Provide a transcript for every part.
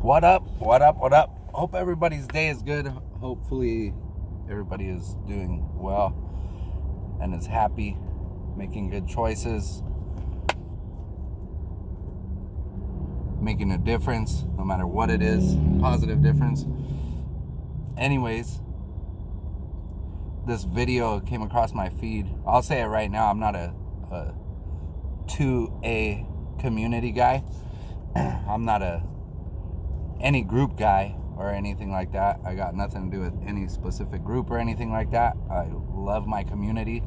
What up? What up? What up? Hope everybody's day is good. Hopefully everybody is doing well and is happy, making good choices, making a difference, no matter what it is, positive difference. Anyways, this video came across my feed. I'll say it right now, I'm not a 2A community guy. I'm not any group guy or anything like that. I got nothing to do with any specific group or anything like that. I love my community,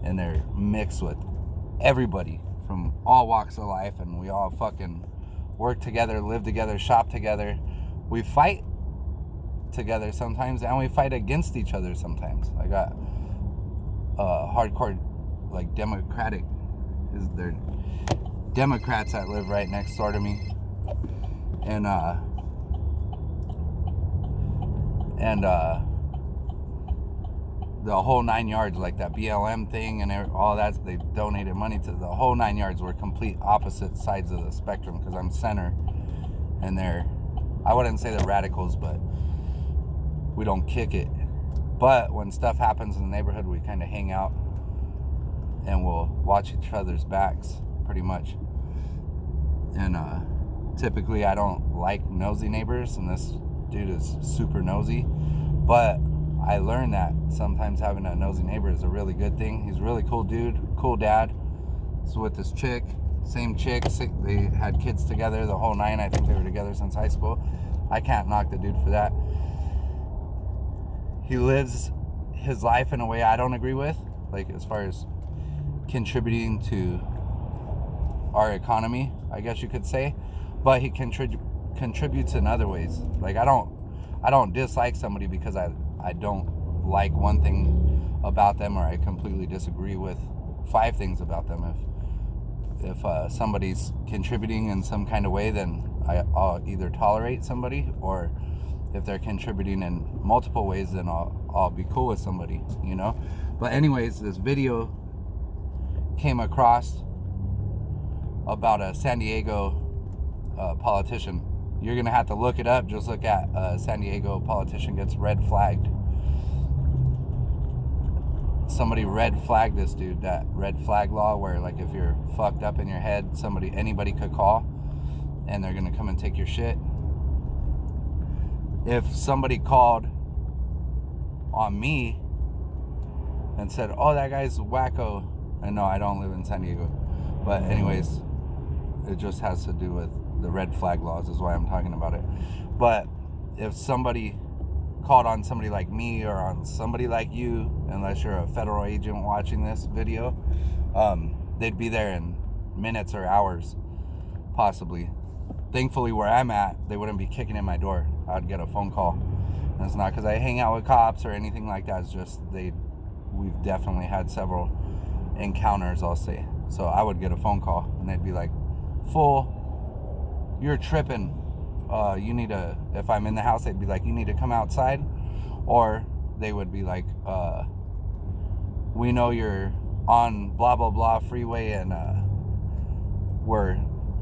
and they're mixed with everybody from all walks of life, and we all fucking work together, live together, shop together. We fight together sometimes, and we fight against each other sometimes. I got hardcore, like, they're Democrats that live right next door to me, and the whole 9 yards, like that BLM thing and all that. They donated money to the whole 9 yards. We're complete opposite sides of the spectrum, because I'm center and I wouldn't say they're radicals, but we don't kick it. But when stuff happens in the neighborhood, we kind of hang out and we'll watch each other's backs, pretty much. And typically I don't like nosy neighbors, and this dude is super nosy. But I learned that sometimes having a nosy neighbor is a really good thing. He's a really cool dude, cool dad. So with this chick, same chick, they had kids together the whole nine. I think they were together since high school. I can't knock the dude for that. He lives his life in a way I don't agree with, like as far as contributing to our economy, I guess you could say. But he contributes in other ways. Like, I don't dislike somebody because I don't like one thing about them, or I completely disagree with 5 things about them. If somebody's contributing in some kind of way, then I'll either tolerate somebody, or if they're contributing in multiple ways, then I'll be cool with somebody, you know. But anyways, this video came across about a San Diego politician. You're gonna have to look it up. Just look at San Diego politician gets red flagged. Somebody red flagged this dude. That red flag law, where like if you're fucked up in your head, anybody could call and they're gonna come and take your shit. If somebody called on me and said, "Oh, that guy's wacko," and no, I don't live in San Diego, but anyways, it just has to do with the red flag laws, is why I'm talking about it. But if somebody called on somebody like me, or on somebody like you, unless you're a federal agent watching this video, they'd be there in minutes or hours, possibly. Thankfully, where I'm at, they wouldn't be kicking in my door. I'd get a phone call. And it's not because I hang out with cops or anything like that. It's just we've definitely had several encounters, I'll say. So I would get a phone call, and they'd be like, "Fool, you're tripping. If I'm in the house, they'd be like, you need to come outside." Or they would be like, "We know you're on blah, blah, blah freeway, and we're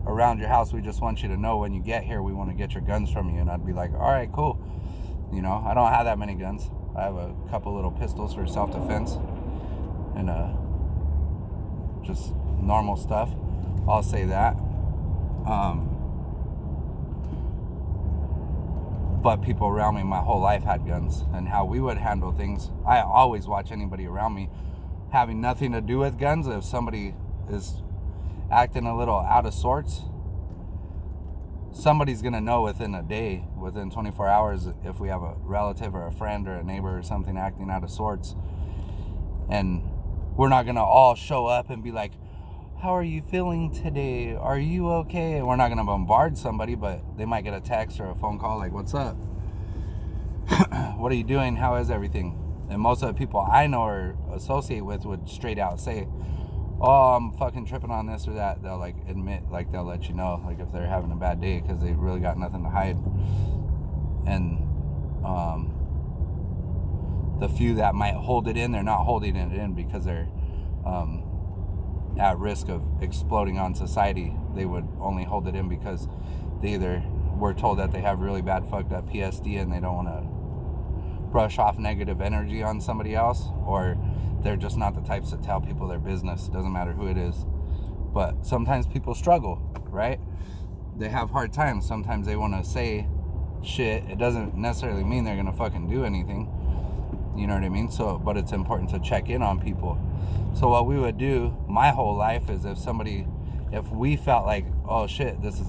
around your house. We just want you to know when you get here, we want to get your guns from you." And I'd be like, "All right, cool." You know, I don't have that many guns. I have a couple little pistols for self-defense and just normal stuff. I'll say that. But people around me my whole life had guns, and how we would handle things. I always watch anybody around me having nothing to do with guns. If somebody is acting a little out of sorts, somebody's gonna know within a day, within 24 hours, if we have a relative or a friend or a neighbor or something acting out of sorts. And we're not gonna all show up and be like, "How are you feeling today? Are you okay?" And we're not gonna bombard somebody, but they might get a text or a phone call like, "What's up? What are you doing? How is everything?" And most of the people I know or associate with would straight out say, "Oh, I'm fucking tripping on this or that." They'll like admit, like they'll let you know, like if they're having a bad day, because they really got nothing to hide. And the few that might hold it in, they're not holding it in because they're at risk of exploding on society. They would only hold it in because they either we're told that they have really bad fucked up PSD and they don't want to brush off negative energy on somebody else, or they're just not the types to tell people their business. It doesn't matter who it is. But sometimes people struggle, right? They have hard times. Sometimes they want to say shit. It doesn't necessarily mean they're gonna fucking do anything. You know what I mean? So, but it's important to check in on people. So what we would do my whole life is if we felt like, oh shit, this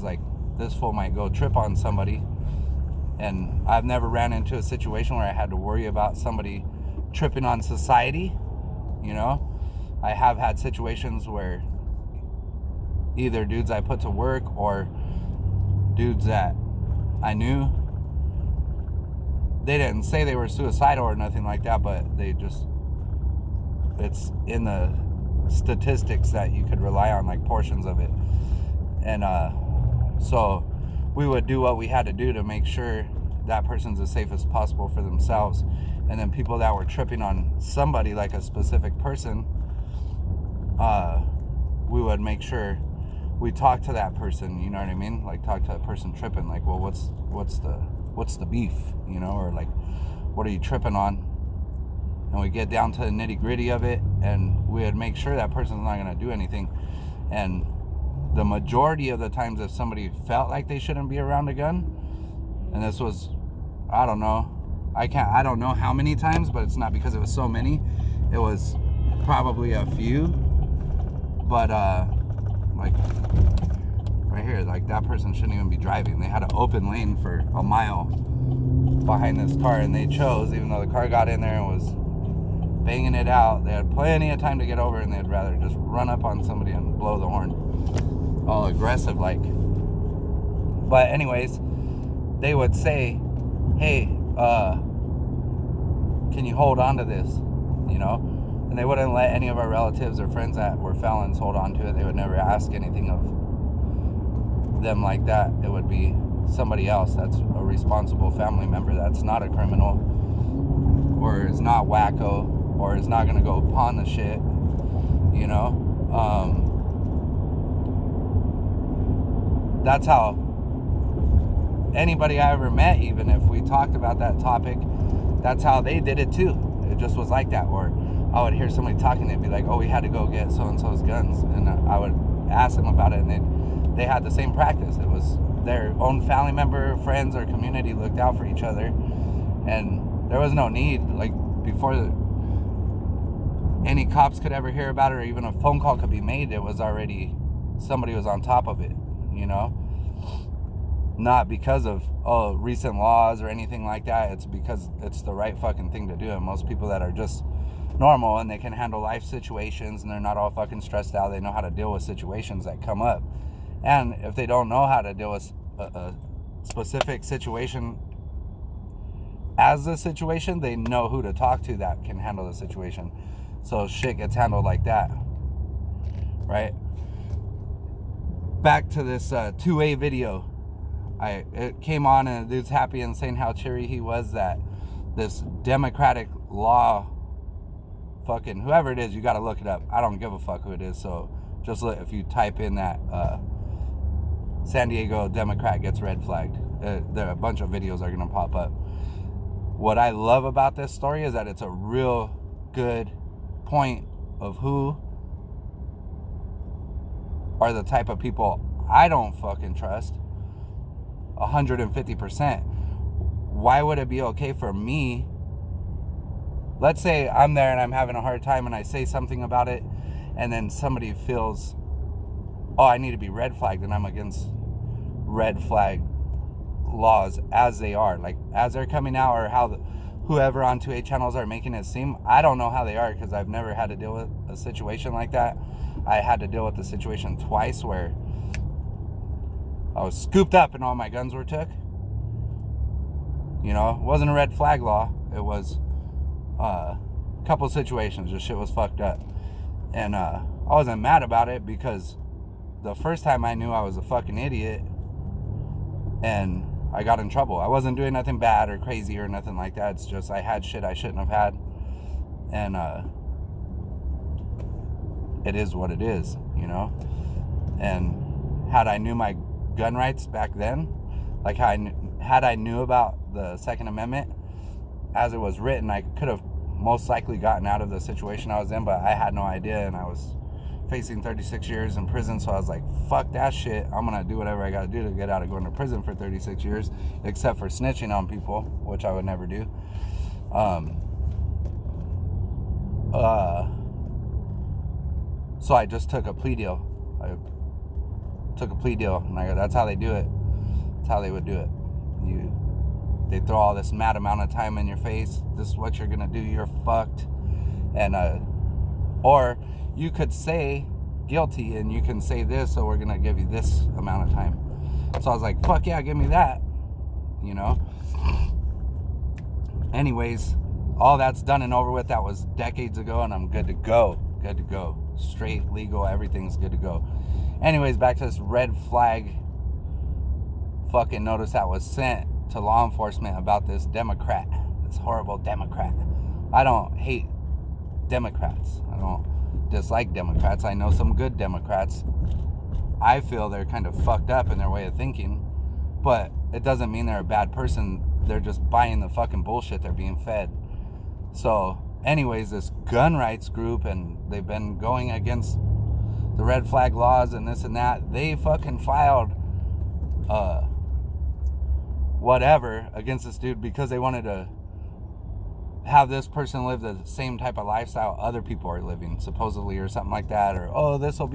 fool might go trip on somebody, and I've never ran into a situation where I had to worry about somebody tripping on society, you know? I have had situations where either dudes I put to work or dudes that I knew, they didn't say they were suicidal or nothing like that, but it's in the statistics that you could rely on, like portions of it. And so we would do what we had to do to make sure that person's as safe as possible for themselves. And then people that were tripping on somebody, like a specific person, we would make sure we talk to that person, you know what I mean? Like talk to that person tripping, like, well, what's the beef, you know, or like, what are you tripping on? And we get down to the nitty gritty of it, and we would make sure that person's not going to do anything. And the majority of the times, if somebody felt like they shouldn't be around a gun, and this was, I don't know how many times, but it's not because it was so many. It was probably a few, but like right here, like that person shouldn't even be driving. They had an open lane for a mile behind this car, and they chose, even though the car got in there and was banging it out, they had plenty of time to get over, and they'd rather just run up on somebody and blow the horn, all aggressive like. But anyways, they would say, hey, can you hold on to this, you know? And they wouldn't let any of our relatives or friends that were felons hold on to it. They would never ask anything of them like that. It would be somebody else that's a responsible family member that's not a criminal, or is not wacko, or is not gonna go pawn the shit, you know? That's how anybody I ever met, even if we talked about that topic, that's how they did it too. It just was like that. Or I would hear somebody talking, they'd be like, oh, we had to go get so-and-so's guns, and I would ask them about it, and they had the same practice. It was their own family member, friends, or community looked out for each other, and there was no need, like, before any cops could ever hear about it, or even a phone call could be made, it was already, somebody was on top of it, you know? Not because of, recent laws or anything like that. It's because it's the right fucking thing to do. And most people that are just normal and they can handle life situations and they're not all fucking stressed out, they know how to deal with situations that come up. And if they don't know how to deal with a specific situation as a situation, they know who to talk to that can handle the situation. So shit gets handled like that, right? Back to this 2A video. It came on, and the dude's happy and saying how cheery he was that this Democratic law, fucking whoever it is, you got to look it up. I don't give a fuck who it is. So just look, if you type in that San Diego Democrat gets red flagged, there a bunch of videos are gonna pop up. What I love about this story is that it's a real good point of who are the type of people I don't fucking trust 150%. Why would it be okay for me? Let's say I'm there and I'm having a hard time and I say something about it, and then somebody feels, oh, I need to be red flagged, and I'm against red flag laws as they are, like as they're coming out, or how whoever on 2A channels are making it seem. I don't know how they are, because I've never had to deal with a situation like that. I had to deal with the situation twice where I was scooped up and all my guns were took. You know, it wasn't a red flag law. It was a couple situations. Just shit was fucked up. And I wasn't mad about it, because the first time I knew I was a fucking idiot and I got in trouble. I wasn't doing nothing bad or crazy or nothing like that. It's just I had shit I shouldn't have had. And it is what it is, you know? And had I knew my gun rights back then, Like had I knew about the Second Amendment as it was written, I could have most likely gotten out of the situation I was in, but I had no idea, and I was facing 36 years in prison. So I was like, fuck that shit, I'm gonna do whatever I gotta do to get out of going to prison for 36 years, except for snitching on people, which I would never do. So I just took a plea deal. And that's how they do it. That's how they would do it. They throw all this mad amount of time in your face. This is what you're gonna do. You're fucked. And or you could say guilty, and you can say this, so we're gonna give you this amount of time. So I was like, fuck yeah, give me that. You know. Anyways, all that's done and over with. That was decades ago, and I'm good to go. Good to go. Straight, legal, everything's good to go. Anyways, back to this red flag fucking notice that was sent to law enforcement about this Democrat, this horrible Democrat. I don't hate Democrats. I don't dislike Democrats. I know some good Democrats. I feel they're kind of fucked up in their way of thinking, but it doesn't mean they're a bad person. They're just buying the fucking bullshit they're being fed. So anyways, this gun rights group, and they've been going against the red flag laws and this and that. They fucking filed whatever against this dude because they wanted to have this person live the same type of lifestyle other people are living, supposedly, or something like that. Or, oh, this will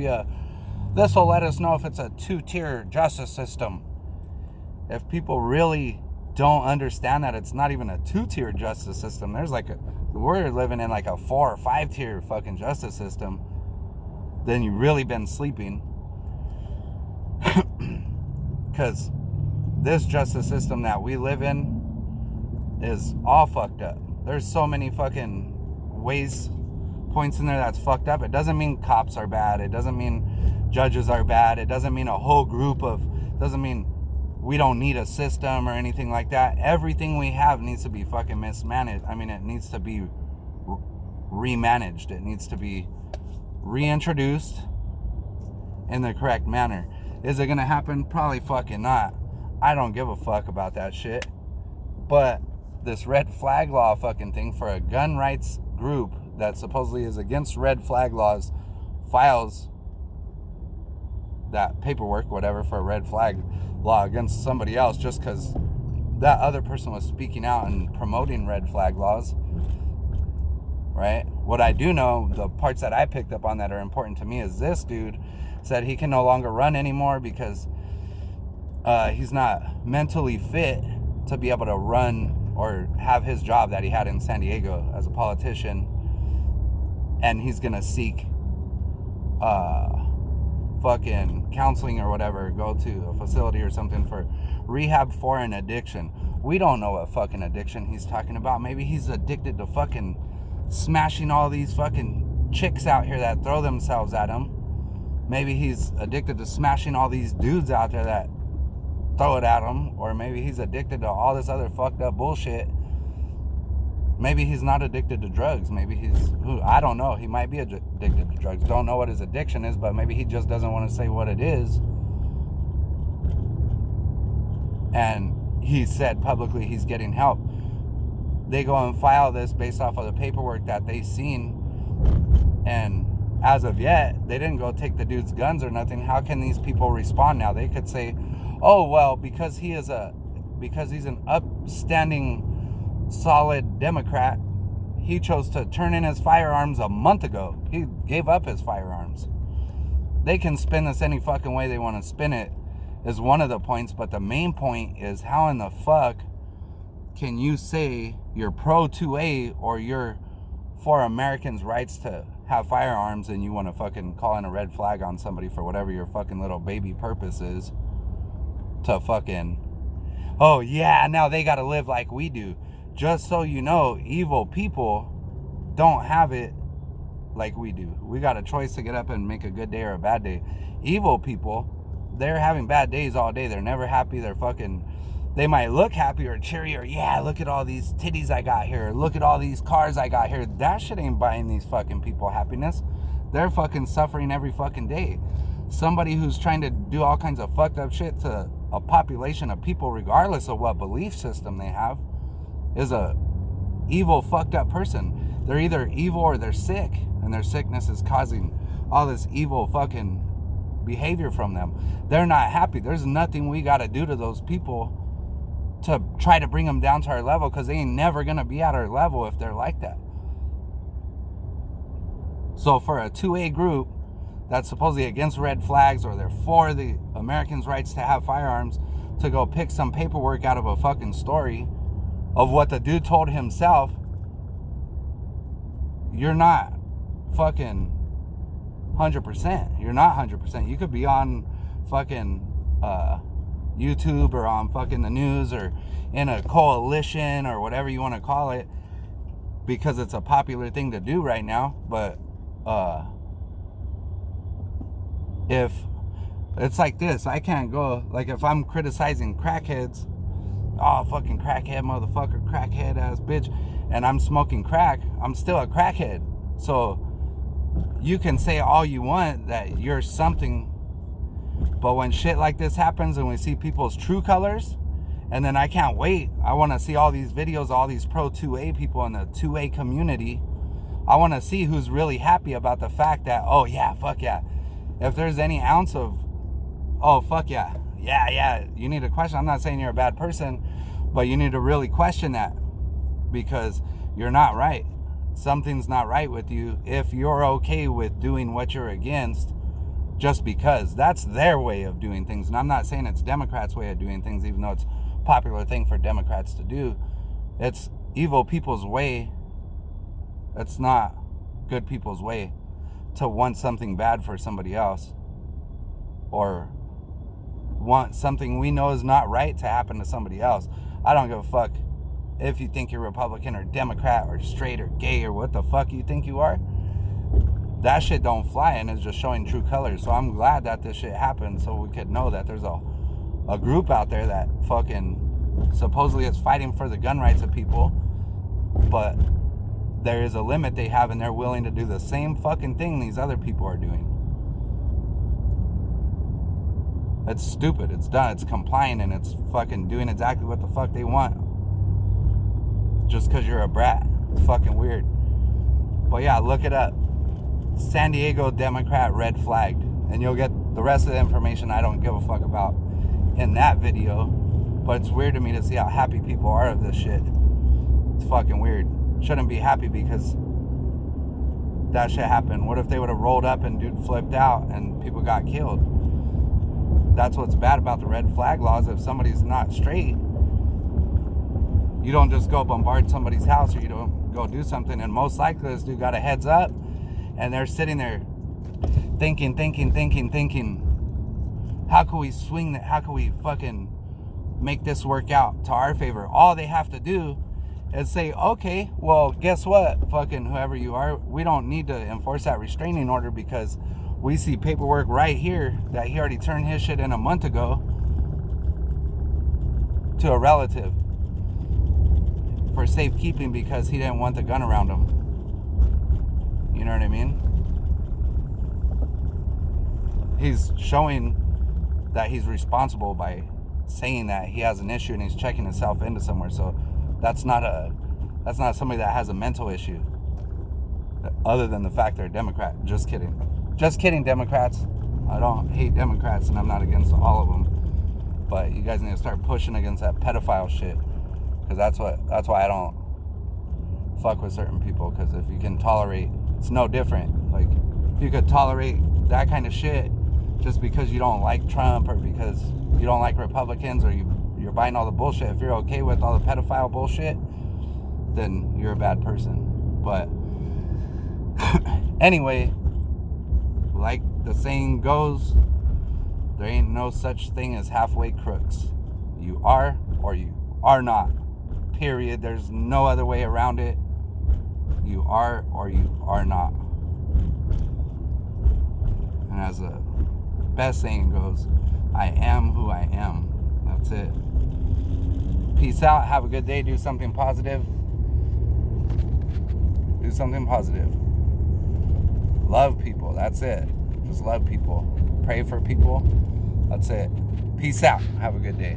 let us know if it's a 2-tier justice system. If people really don't understand that it's not even a 2-tier justice system, we're living in like a 4 or 5-tier fucking justice system, then you really been sleeping. Because this justice system that we live in is all fucked up. There's so many fucking points in there that's fucked up. It doesn't mean cops are bad. It doesn't mean judges are bad. It doesn't mean doesn't mean we don't need a system or anything like that. Everything we have needs to be fucking mismanaged. I mean, it needs to be remanaged. It needs to be reintroduced in the correct manner. Is it gonna happen? Probably fucking not. I don't give a fuck about that shit. But this red flag law fucking thing for a gun rights group that supposedly is against red flag laws files that paperwork, whatever, for a red flag law against somebody else just because that other person was speaking out and promoting red flag laws, right? What I do know, the parts that I picked up on that are important to me, is this dude said he can no longer run anymore because he's not mentally fit to be able to run or have his job that he had in San Diego as a politician, and he's gonna seek fucking counseling or whatever, go to a facility or something for rehab for an addiction. We don't know what fucking addiction he's talking about. Maybe he's addicted to fucking smashing all these fucking chicks out here that throw themselves at him. Maybe he's addicted to smashing all these dudes out there that throw it at him. Or maybe he's addicted to all this other fucked up bullshit. Maybe he's not addicted to drugs. Maybe I don't know. He might be addicted to drugs. Don't know what his addiction is, but maybe he just doesn't want to say what it is. And he said publicly he's getting help. They go and file this based off of the paperwork that they seen. And as of yet, they didn't go take the dude's guns or nothing. How can these people respond now? They could say, oh, well, because he's an upstanding, solid Democrat, he chose to turn in his firearms a month ago. He gave up his firearms. They can spin this any fucking way they want to spin it, is one of the points. But the main point is, how in the fuck can you say you're pro 2A or you're for Americans' rights to have firearms, and you want to fucking call in a red flag on somebody for whatever your fucking little baby purpose is, to fucking, oh yeah, now they gotta live like we do. Just so you know, evil people don't have it like we do. We got a choice to get up and make a good day or a bad day. Evil people, they're having bad days all day. They're never happy. They might look happy or cheery, or yeah, look at all these titties I got here. Look at all these cars I got here. That shit ain't buying these fucking people happiness. They're fucking suffering every fucking day. Somebody who's trying to do all kinds of fucked up shit to a population of people, regardless of what belief system they have, is a evil, fucked up person. They're either evil or they're sick, and their sickness is causing all this evil fucking behavior from them. They're not happy. There's nothing we got to do to those people to try to bring them down to our level, because they ain't never going to be at our level if they're like that. So for a 2A group that's supposedly against red flags, or they're for the Americans' rights to have firearms, to go pick some paperwork out of a fucking story of what the dude told himself, you're not fucking 100%. You're not 100%. You could be on fucking YouTube or on fucking the news or in a coalition or whatever you want to call it, because it's a popular thing to do right now. But if it's like this, I can't go, like, if I'm criticizing crackheads, oh, fucking crackhead motherfucker, crackhead ass bitch, and I'm smoking crack, I'm still a crackhead. So you can say all you want that you're something, but when shit like this happens and we see people's true colors, and then I can't wait, I want to see all these videos, all these pro 2A people in the 2A community. I want to see who's really happy about the fact that, oh yeah, fuck yeah. If there's any ounce of, oh fuck yeah, yeah, you need to question. I'm not saying you're a bad person, but you need to really question that, because you're not right. Something's not right with you if you're okay with doing what you're against just because. That's their way of doing things. And I'm not saying it's Democrats' way of doing things, even though it's a popular thing for Democrats to do. It's evil people's way. It's not good people's way to want something bad for somebody else, or want something we know is not right to happen to somebody else. I don't give a fuck if you think you're Republican or Democrat or straight or gay or what the fuck you think you are. That shit don't fly, and it's just showing true colors. So I'm glad that this shit happened, so we could know that there's a group out there that fucking supposedly is fighting for the gun rights of people, but there is a limit they have, and they're willing to do the same fucking thing these other people are doing. It's stupid. It's done. It's complying, and it's fucking doing exactly what the fuck they want. Just because you're a brat. It's fucking weird. But yeah, look it up. San Diego Democrat red flagged. And you'll get the rest of the information I don't give a fuck about in that video. But it's weird to me to see how happy people are of this shit. It's fucking weird. Shouldn't be happy because that shit happened. What if they would have rolled up and dude flipped out and people got killed? That's what's bad about the red flag laws. If somebody's not straight, you don't just go bombard somebody's house, or you don't go do something. And most likely this dude got a heads up, and they're sitting there thinking, how can we swing that? How can we fucking make this work out to our favor? All they have to do is say, okay, well, guess what, fucking whoever you are, we don't need to enforce that restraining order because we see paperwork right here that he already turned his shit in a month ago to a relative for safekeeping because he didn't want the gun around him. You know what I mean? He's showing that he's responsible by saying that he has an issue and he's checking himself into somewhere. So that's not somebody that has a mental issue, other than the fact they're a Democrat. Just kidding, Democrats. I don't hate Democrats, and I'm not against all of them, but you guys need to start pushing against that pedophile shit, because that's why I don't fuck with certain people. Because if you can tolerate, it's no different. Like, if you could tolerate that kind of shit just because you don't like Trump, or because you don't like Republicans, or you're buying all the bullshit, if you're okay with all the pedophile bullshit, then you're a bad person. But anyway, like the saying goes, there ain't no such thing as halfway crooks. You are or you are not. Period. There's no other way around it. You are or you are not. And as the best saying goes, I am who I am. That's it. Peace out. Have a good day. Do something positive. Do something positive. Love people. That's it. Just love people. Pray for people. That's it. Peace out. Have a good day.